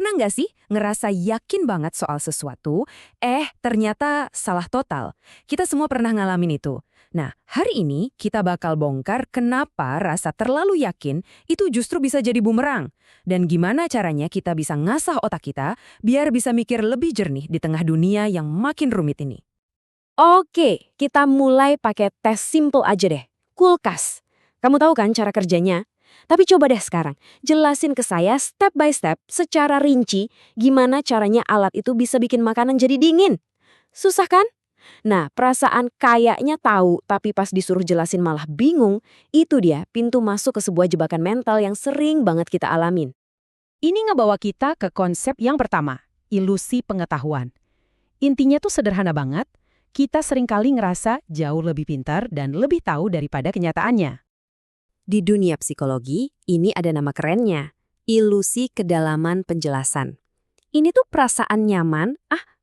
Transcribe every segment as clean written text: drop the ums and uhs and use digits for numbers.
Pernah nggak sih ngerasa yakin banget soal sesuatu, ternyata salah total? Kita semua pernah ngalamin itu. Nah, hari ini kita bakal bongkar kenapa rasa terlalu yakin itu justru bisa jadi bumerang. Dan gimana caranya kita bisa ngasah otak kita biar bisa mikir lebih jernih di tengah dunia yang makin rumit ini. Oke, kita mulai pakai tes simple aja deh. Kulkas. Kamu tahu kan cara kerjanya? Tapi coba deh sekarang, jelasin ke saya step by step secara rinci gimana caranya alat itu bisa bikin makanan jadi dingin. Susah kan? Nah, perasaan kayaknya tahu tapi pas disuruh jelasin malah bingung, itu dia pintu masuk ke sebuah jebakan mental yang sering banget kita alamin. Ini ngebawa kita ke konsep yang pertama, ilusi pengetahuan. Intinya tuh sederhana banget, kita seringkali ngerasa jauh lebih pintar dan lebih tahu daripada kenyataannya. Di dunia psikologi, ini ada nama kerennya, ilusi kedalaman penjelasan. Ini tuh perasaan nyaman,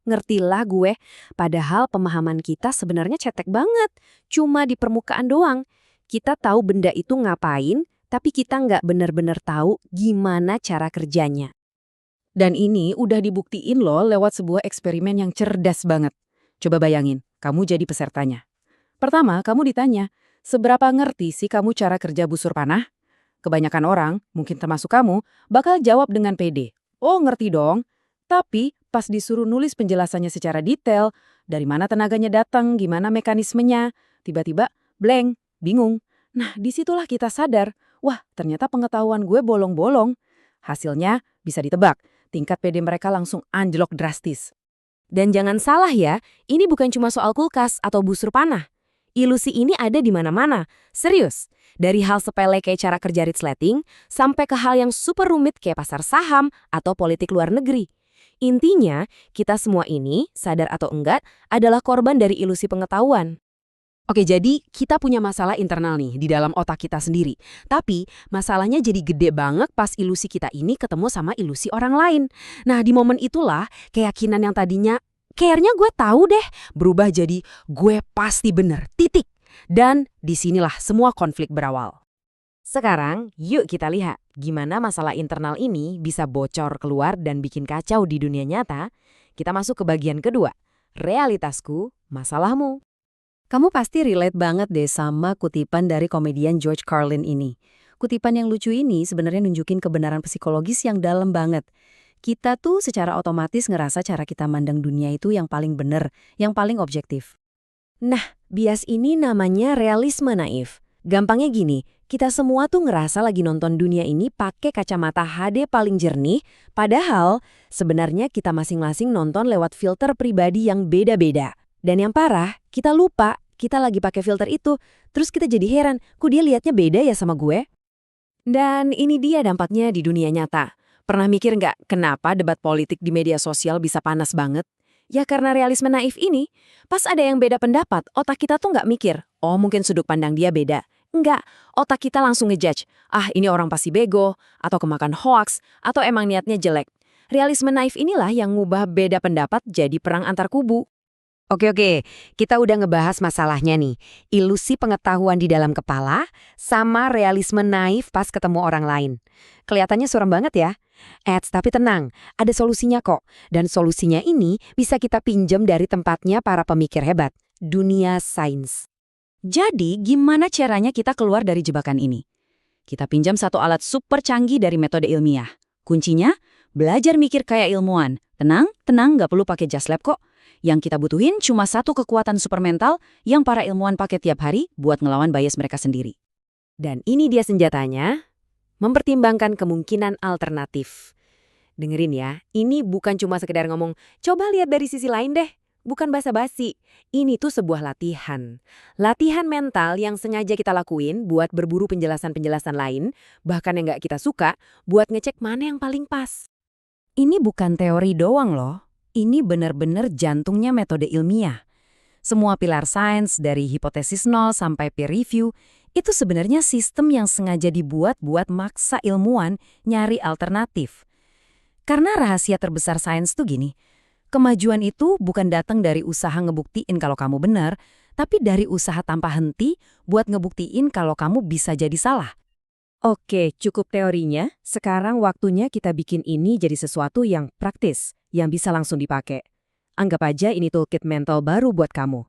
ngertilah gue, padahal pemahaman kita sebenarnya cetek banget, cuma di permukaan doang. Kita tahu benda itu ngapain, tapi kita nggak benar-benar tahu gimana cara kerjanya. Dan ini udah dibuktiin loh lewat sebuah eksperimen yang cerdas banget. Coba bayangin, kamu jadi pesertanya. Pertama, kamu ditanya, seberapa ngerti sih kamu cara kerja busur panah? Kebanyakan orang, mungkin termasuk kamu, bakal jawab dengan pede. Oh, ngerti dong. Tapi pas disuruh nulis penjelasannya secara detail, dari mana tenaganya datang, gimana mekanismenya, tiba-tiba blank, bingung. Nah, disitulah kita sadar, wah ternyata pengetahuan gue bolong-bolong. Hasilnya bisa ditebak, tingkat pede mereka langsung anjlok drastis. Dan jangan salah ya, ini bukan cuma soal kulkas atau busur panah. Ilusi ini ada di mana-mana. Serius, dari hal sepele kayak cara kerja resleting, sampai ke hal yang super rumit kayak pasar saham atau politik luar negeri. Intinya, kita semua ini, sadar atau enggak, adalah korban dari ilusi pengetahuan. Oke, jadi kita punya masalah internal nih di dalam otak kita sendiri. Tapi masalahnya jadi gede banget pas ilusi kita ini ketemu sama ilusi orang lain. Nah, di momen itulah keyakinan yang tadinya kayaknya gue tahu deh berubah jadi gue pasti bener, titik. Dan disinilah semua konflik berawal. Sekarang, yuk kita lihat gimana masalah internal ini bisa bocor keluar dan bikin kacau di dunia nyata. Kita masuk ke bagian kedua, realitasku, masalahmu. Kamu pasti relate banget deh sama kutipan dari komedian George Carlin ini. Kutipan yang lucu ini sebenarnya nunjukin kebenaran psikologis yang dalam banget. Kita tuh secara otomatis ngerasa cara kita mandang dunia itu yang paling bener, yang paling objektif. Nah, bias ini namanya realisme naif. Gampangnya gini, kita semua tuh ngerasa lagi nonton dunia ini pakai kacamata HD paling jernih, padahal sebenarnya kita masing-masing nonton lewat filter pribadi yang beda-beda. Dan yang parah, kita lupa kita lagi pakai filter itu, terus kita jadi heran, kok dia liatnya beda ya sama gue? Dan ini dia dampaknya di dunia nyata. Pernah mikir nggak kenapa debat politik di media sosial bisa panas banget? Ya karena realisme naif ini, pas ada yang beda pendapat, otak kita tuh nggak mikir, oh mungkin sudut pandang dia beda. Enggak, otak kita langsung ngejudge, ini orang pasti bego, atau kemakan hoax, atau emang niatnya jelek. Realisme naif inilah yang ngubah beda pendapat jadi perang antar kubu. Oke, kita udah ngebahas masalahnya nih. Ilusi pengetahuan di dalam kepala sama realisme naif pas ketemu orang lain. Kelihatannya suram banget ya. Tapi tenang, ada solusinya kok. Dan solusinya ini bisa kita pinjam dari tempatnya para pemikir hebat, dunia sains. Jadi, gimana caranya kita keluar dari jebakan ini? Kita pinjam satu alat super canggih dari metode ilmiah. Kuncinya, belajar mikir kayak ilmuwan. Tenang, nggak perlu pakai just lab kok. Yang kita butuhin cuma satu kekuatan supermental yang para ilmuwan pakai tiap hari buat ngelawan bias mereka sendiri. Dan ini dia senjatanya, mempertimbangkan kemungkinan alternatif. Dengerin ya, ini bukan cuma sekedar ngomong, coba lihat dari sisi lain deh. Bukan basa-basi, ini tuh sebuah latihan. Latihan mental yang sengaja kita lakuin buat berburu penjelasan-penjelasan lain, bahkan yang nggak kita suka, buat ngecek mana yang paling pas. Ini bukan teori doang loh. Ini benar-benar jantungnya metode ilmiah. Semua pilar sains dari hipotesis nol sampai peer review itu sebenarnya sistem yang sengaja dibuat buat maksa ilmuwan nyari alternatif. Karena rahasia terbesar sains tuh gini, kemajuan itu bukan datang dari usaha ngebuktiin kalau kamu benar, tapi dari usaha tanpa henti buat ngebuktiin kalau kamu bisa jadi salah. Oke, cukup teorinya. Sekarang waktunya kita bikin ini jadi sesuatu yang praktis, yang bisa langsung dipakai. Anggap aja ini toolkit mental baru buat kamu.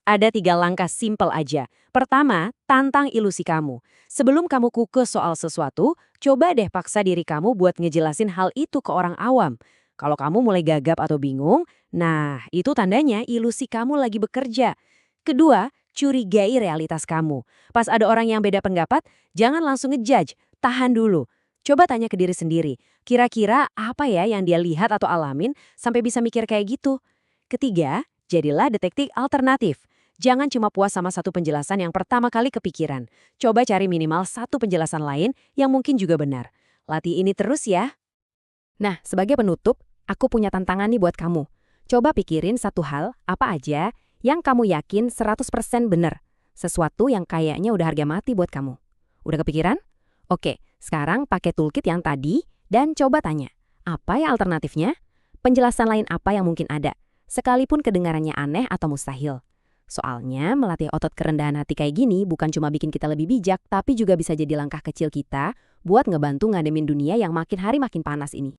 Ada 3 langkah simpel aja. Pertama, tantang ilusi kamu. Sebelum kamu kukus soal sesuatu, coba deh paksa diri kamu buat ngejelasin hal itu ke orang awam. Kalau kamu mulai gagap atau bingung, nah itu tandanya ilusi kamu lagi bekerja. Kedua, curigai realitas kamu. Pas ada orang yang beda pendapat, jangan langsung ngejudge, tahan dulu. Coba tanya ke diri sendiri, kira-kira apa ya yang dia lihat atau alamin sampai bisa mikir kayak gitu? Ketiga, jadilah detektif alternatif. Jangan cuma puas sama satu penjelasan yang pertama kali kepikiran. Coba cari minimal satu penjelasan lain yang mungkin juga benar. Latih ini terus ya. Nah, sebagai penutup, aku punya tantangan nih buat kamu. Coba pikirin satu hal, apa aja, yang kamu yakin 100% benar. Sesuatu yang kayaknya udah harga mati buat kamu. Udah kepikiran? Oke, sekarang pakai toolkit yang tadi dan coba tanya, apa ya alternatifnya? Penjelasan lain apa yang mungkin ada, sekalipun kedengarannya aneh atau mustahil. Soalnya, melatih otot kerendahan hati kayak gini bukan cuma bikin kita lebih bijak, tapi juga bisa jadi langkah kecil kita buat ngebantu ngademin dunia yang makin hari makin panas ini.